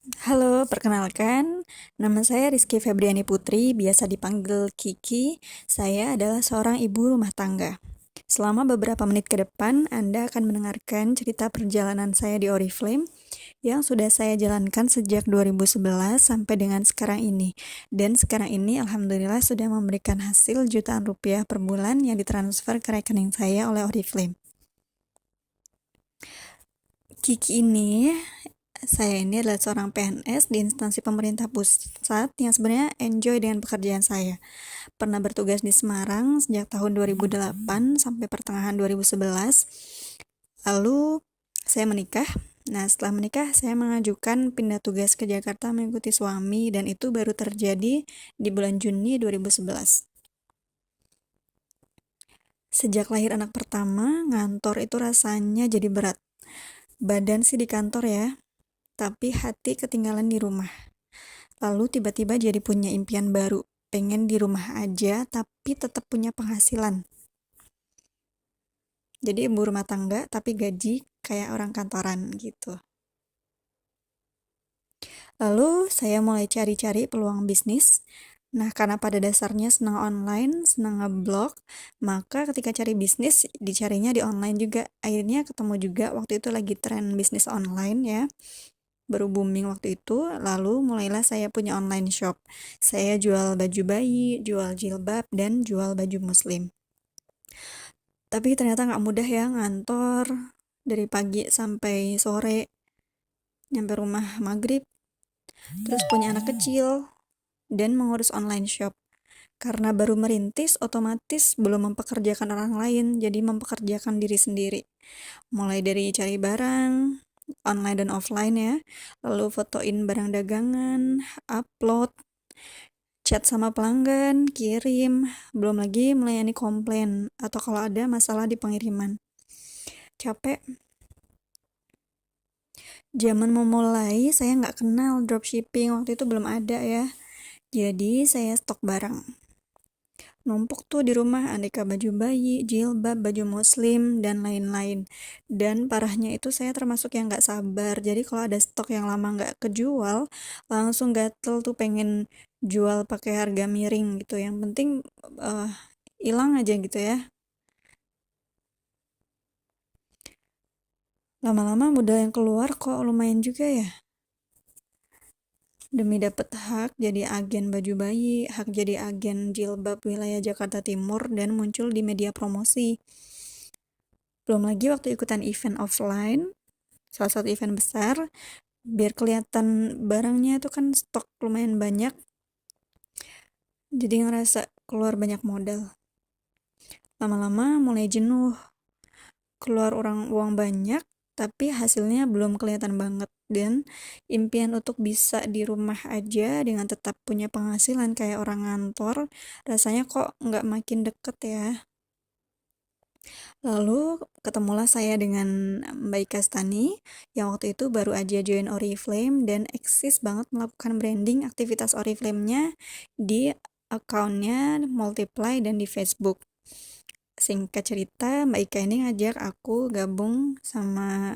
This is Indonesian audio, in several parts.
Halo, perkenalkan, nama saya Rizky Febriani Putri, biasa dipanggil Kiki. Saya adalah seorang ibu rumah tangga. Selama beberapa menit ke depan, Anda akan mendengarkan cerita perjalanan saya di Oriflame yang sudah saya jalankan sejak 2011 sampai dengan sekarang ini. Dan sekarang ini alhamdulillah sudah memberikan hasil jutaan rupiah per bulan yang ditransfer ke rekening saya oleh Oriflame. Kiki ini Saya ini adalah seorang PNS di instansi pemerintah pusat yang sebenarnya enjoy dengan pekerjaan saya. Pernah bertugas di Semarang sejak tahun 2008 sampai pertengahan 2011. Lalu saya menikah. Nah, setelah menikah, saya mengajukan pindah tugas ke Jakarta mengikuti suami dan itu baru terjadi di bulan Juni 2011. Sejak lahir anak pertama, ngantor itu rasanya jadi berat. Badan sih di kantor ya, tapi hati ketinggalan di rumah. Lalu tiba-tiba jadi punya impian baru, pengen di rumah aja tapi tetap punya penghasilan. Jadi ibu rumah tangga tapi gaji kayak orang kantoran gitu. Lalu saya mulai cari-cari peluang bisnis. Nah, karena pada dasarnya senang online, senang ngeblog, maka ketika cari bisnis, dicarinya di online juga. Akhirnya ketemu juga waktu itu lagi tren bisnis online ya. Baru booming waktu itu, lalu mulailah saya punya online shop. Saya jual baju bayi, jual jilbab, dan jual baju muslim. Tapi ternyata nggak mudah ya ngantor dari pagi sampai sore, nyampe rumah maghrib, terus punya anak kecil, dan mengurus online shop. Karena baru merintis, otomatis belum mempekerjakan orang lain, jadi mempekerjakan diri sendiri. Mulai dari cari barang, online dan offline ya, lalu fotoin barang dagangan, upload, chat sama pelanggan, kirim, belum lagi melayani komplain, atau kalau ada masalah di pengiriman. Capek. Zaman memulai, saya nggak kenal dropshipping, waktu itu belum ada ya. Jadi, saya stok barang. Numpuk tuh di rumah aneka baju bayi, jilbab, baju muslim, dan lain-lain. Dan parahnya itu saya termasuk yang nggak sabar. Jadi kalau ada stok yang lama nggak kejual, langsung gatel tuh pengen jual pakai harga miring gitu. Yang penting eh, hilang aja gitu ya. Lama-lama modal yang keluar kok lumayan juga ya. Demi dapat hak jadi agen baju bayi, hak jadi agen jilbab wilayah Jakarta Timur, dan muncul di media promosi. Belum lagi waktu ikutan event offline, salah satu event besar, biar kelihatan barangnya itu kan stok lumayan banyak, jadi ngerasa keluar banyak modal. Lama-lama mulai jenuh, keluar uang banyak, tapi hasilnya belum kelihatan banget. Dan impian untuk bisa di rumah aja dengan tetap punya penghasilan kayak orang ngantor, rasanya kok nggak makin deket ya. Lalu ketemulah saya dengan Mbak Ika Stani yang waktu itu baru aja join Oriflame dan eksis banget melakukan branding aktivitas Oriflame-nya di akunnya Multiply dan di Facebook. Singkat cerita, Mbak Ika ini ngajak aku gabung sama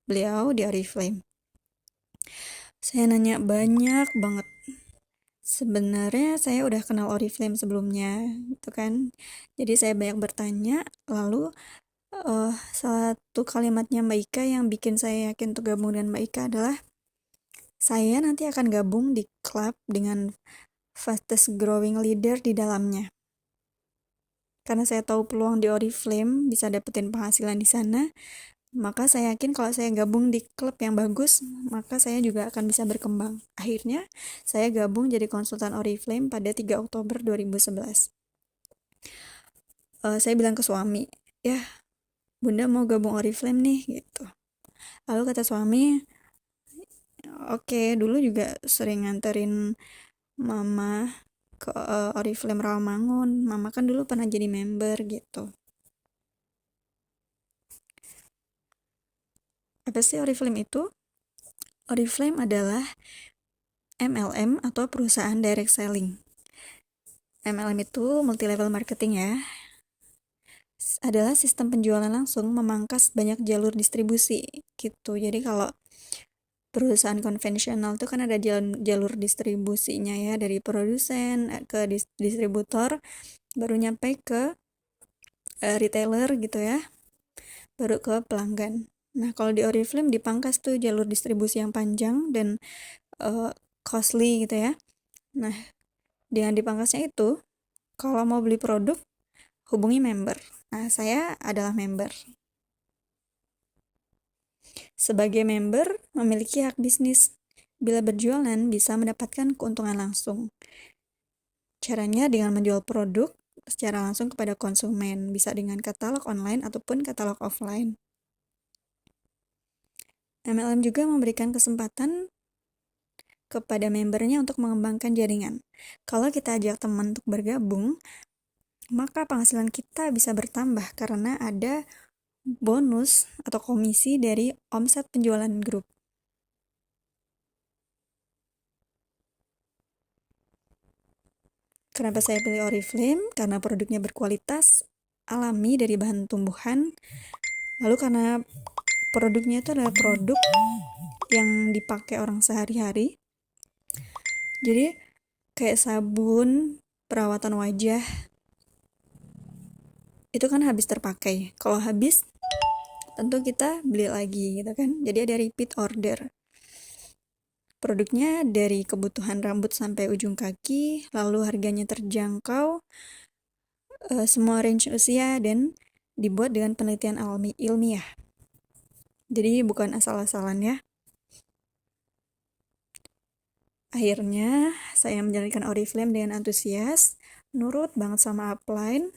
beliau di Oriflame. Saya nanya banyak banget. Sebenarnya saya udah kenal Oriflame sebelumnya, gitu kan. Jadi saya banyak bertanya, lalu salah satu kalimatnya Mbak Ika yang bikin saya yakin untuk gabung dengan Mbak Ika adalah saya nanti akan gabung di klub dengan fastest growing leader di dalamnya. Karena saya tahu peluang di Oriflame bisa dapetin penghasilan di sana, maka saya yakin kalau saya gabung di klub yang bagus, maka saya juga akan bisa berkembang. Akhirnya, saya gabung jadi konsultan Oriflame pada 3 Oktober 2011. Saya bilang ke suami, ya Bunda mau gabung Oriflame nih, gitu. Lalu kata suami, oke, dulu juga sering nganterin mama ke Oriflame Rawamangun. Mama kan dulu pernah jadi member gitu. Apa sih Oriflame itu? Oriflame adalah MLM atau perusahaan direct selling. MLM itu multi level marketing ya. Adalah sistem penjualan langsung memangkas banyak jalur distribusi gitu. Jadi kalau perusahaan konvensional tuh kan ada jalur distribusinya ya, dari produsen ke distributor, baru nyampe ke retailer gitu ya, baru ke pelanggan. Nah, kalau di Oriflame dipangkas tuh jalur distribusi yang panjang dan uh, costly gitu ya. Nah, dengan dipangkasnya itu, kalau mau beli produk, hubungi member. Nah, saya adalah member. Sebagai member, memiliki hak bisnis. Bila berjualan, bisa mendapatkan keuntungan langsung. Caranya dengan menjual produk secara langsung kepada konsumen, bisa dengan katalog online ataupun katalog offline. MLM juga memberikan kesempatan kepada membernya untuk mengembangkan jaringan. Kalau kita ajak teman untuk bergabung, maka penghasilan kita bisa bertambah karena ada bonus atau komisi dari omset penjualan grup. Kenapa saya pilih Oriflame? Karena produknya berkualitas, alami dari bahan tumbuhan. Lalu karena produknya itu adalah produk yang dipakai orang sehari-hari. Jadi kayak sabun, perawatan wajah, itu kan habis terpakai. Kalau habis, tentu kita beli lagi gitu kan. Jadi ada repeat order. Produknya dari kebutuhan rambut sampai ujung kaki, lalu harganya terjangkau, semua range usia, dan dibuat dengan penelitian ilmiah. Jadi bukan asal-asalan ya. Akhirnya saya menjalankan Oriflame dengan antusias, nurut banget sama upline,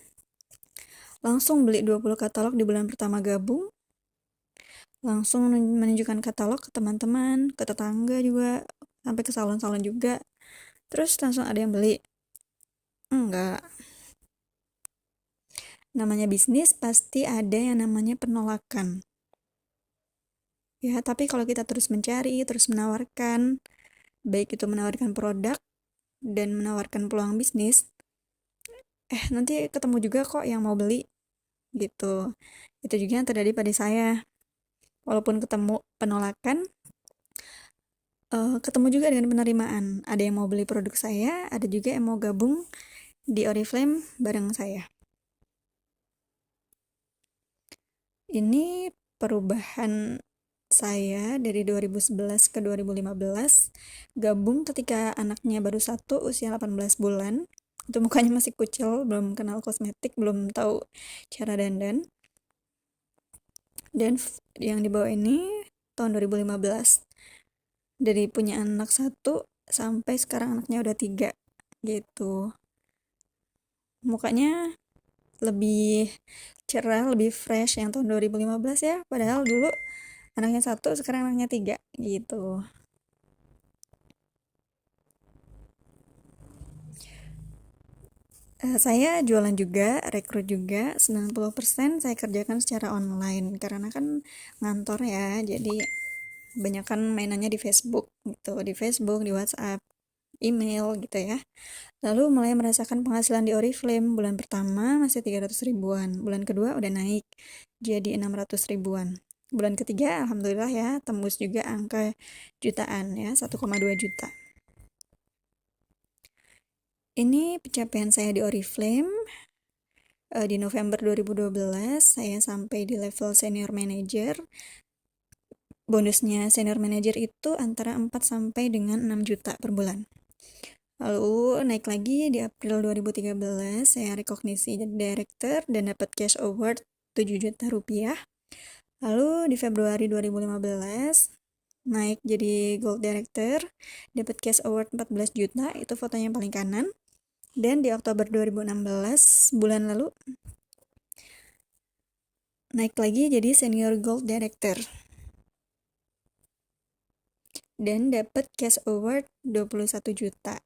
langsung beli 20 katalog di bulan pertama gabung, langsung menunjukkan katalog ke teman-teman, ke tetangga juga, sampai ke salon-salon juga. Terus langsung ada yang beli. Enggak. Namanya bisnis pasti ada yang namanya penolakan. Ya, tapi kalau kita terus mencari, terus menawarkan, baik itu menawarkan produk dan menawarkan peluang bisnis, nanti ketemu juga kok yang mau beli gitu. Itu juga yang terjadi pada saya. Walaupun ketemu penolakan, ketemu juga dengan penerimaan. Ada yang mau beli produk saya, ada juga yang mau gabung di Oriflame bareng saya. Ini perubahan saya dari 2011 ke 2015, gabung ketika anaknya baru 1, usia 18 bulan. Itu mukanya masih kucel, belum kenal kosmetik, belum tahu cara dandan. Dan yang dibawa ini tahun 2015. Dari punya anak 1 sampai sekarang anaknya udah 3 gitu. Mukanya lebih cerah, lebih fresh yang tahun 2015 ya. Padahal dulu anaknya 1, sekarang anaknya 3 gitu. Saya jualan juga, rekrut juga, 90% saya kerjakan secara online karena kan ngantor ya, jadi banyak kan mainannya di Facebook gitu, di WhatsApp, email gitu ya. Lalu mulai merasakan penghasilan di Oriflame, bulan pertama masih 300 ribuan, bulan kedua udah naik jadi 600 ribuan. Bulan ketiga alhamdulillah ya tembus juga angka jutaan ya, 1,2 juta. Ini pencapaian saya di Oriflame. Di November 2012 saya sampai di level senior manager. Bonusnya senior manager itu antara 4 sampai dengan 6 juta per bulan. Lalu naik lagi di April 2013 saya rekognisi jadi director dan dapat cash award 7 juta rupiah. Lalu di Februari 2015 naik jadi gold director, dapat cash award 14 juta, itu fotonya yang paling kanan. Dan di Oktober 2016 bulan lalu naik lagi jadi senior gold director dan dapat cash award 21 juta.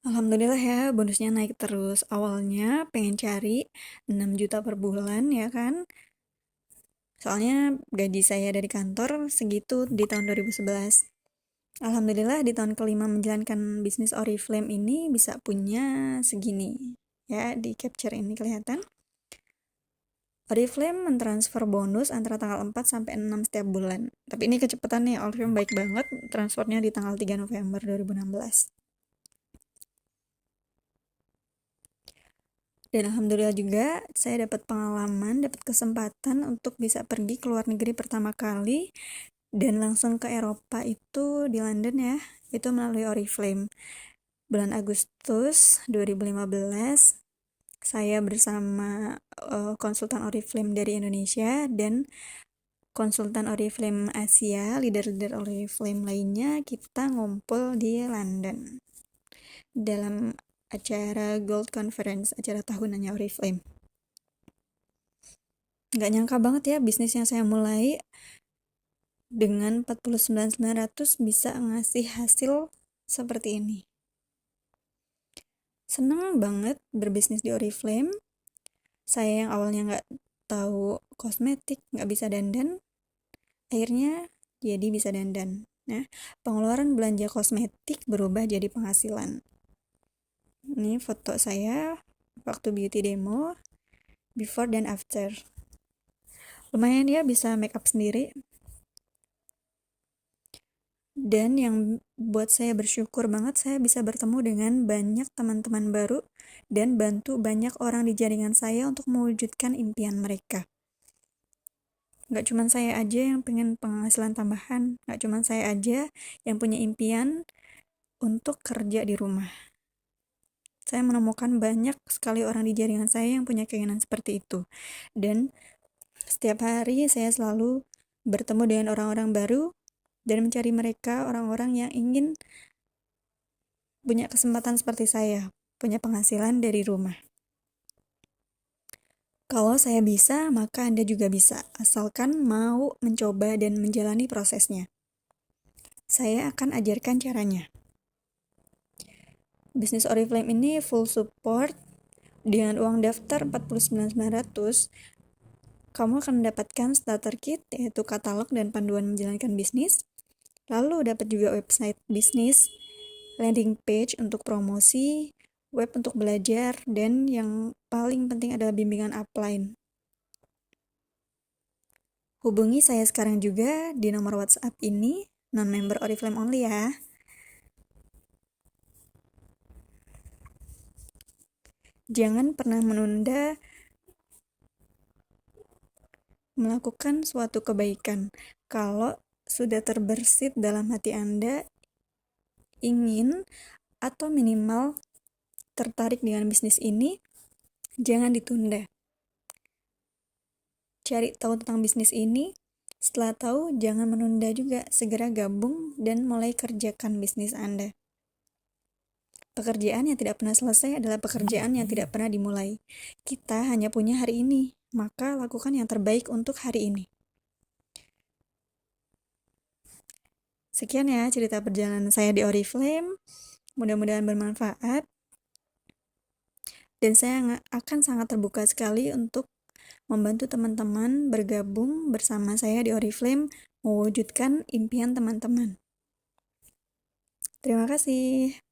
Alhamdulillah ya, bonusnya naik terus. Awalnya pengen cari 6 juta per bulan ya kan. Soalnya gaji saya dari kantor segitu di tahun 2011. Alhamdulillah di tahun kelima menjalankan bisnis Oriflame ini bisa punya segini. Ya, di capture ini kelihatan. Oriflame mentransfer bonus antara tanggal 4 sampai 6 setiap bulan. Tapi ini kecepatan nih, Oriflame baik banget, transfernya di tanggal 3 November 2016. Dan alhamdulillah juga saya dapat pengalaman, dapat kesempatan untuk bisa pergi ke luar negeri pertama kali dan langsung ke Eropa itu di London ya. Itu melalui Oriflame. Bulan Agustus 2015 saya bersama konsultan Oriflame dari Indonesia dan konsultan Oriflame Asia, leader-leader Oriflame lainnya, kita ngumpul di London dalam acara Gold Conference, acara tahunannya Oriflame. Nggak nyangka banget ya bisnis yang saya mulai dengan 49.900 bisa ngasih hasil seperti ini. Seneng banget berbisnis di Oriflame. Saya yang awalnya nggak tahu kosmetik, nggak bisa dandan, akhirnya jadi bisa dandan. Nah, pengeluaran belanja kosmetik berubah jadi penghasilan. Ini foto saya waktu beauty demo, before dan after. Lumayan ya bisa make up sendiri. Dan yang buat saya bersyukur banget, saya bisa bertemu dengan banyak teman-teman baru dan bantu banyak orang di jaringan saya untuk mewujudkan impian mereka. Gak cuma saya aja yang pengen penghasilan tambahan, gak cuma saya aja yang punya impian untuk kerja di rumah. Saya menemukan banyak sekali orang di jaringan saya yang punya keinginan seperti itu. Dan setiap hari saya selalu bertemu dengan orang-orang baru dan mencari mereka, orang-orang yang ingin punya kesempatan seperti saya, punya penghasilan dari rumah. Kalau saya bisa, maka Anda juga bisa, asalkan mau mencoba dan menjalani prosesnya. Saya akan ajarkan caranya. Bisnis Oriflame ini full support dengan uang daftar 49.900. Kamu akan mendapatkan starter kit, yaitu katalog dan panduan menjalankan bisnis. Lalu dapat juga website bisnis, landing page untuk promosi, web untuk belajar, dan yang paling penting adalah bimbingan upline. Hubungi saya sekarang juga di nomor WhatsApp ini, non-member Oriflame only ya. Jangan pernah menunda melakukan suatu kebaikan. Kalau sudah terbersit dalam hati Anda, ingin atau minimal tertarik dengan bisnis ini, jangan ditunda. Cari tahu tentang bisnis ini, setelah tahu jangan menunda juga, segera gabung dan mulai kerjakan bisnis Anda. Pekerjaan yang tidak pernah selesai adalah pekerjaan yang tidak pernah dimulai. Kita hanya punya hari ini, maka lakukan yang terbaik untuk hari ini. Sekian ya cerita perjalanan saya di Oriflame. Mudah-mudahan bermanfaat. Dan saya akan sangat terbuka sekali untuk membantu teman-teman bergabung bersama saya di Oriflame mewujudkan impian teman-teman. Terima kasih.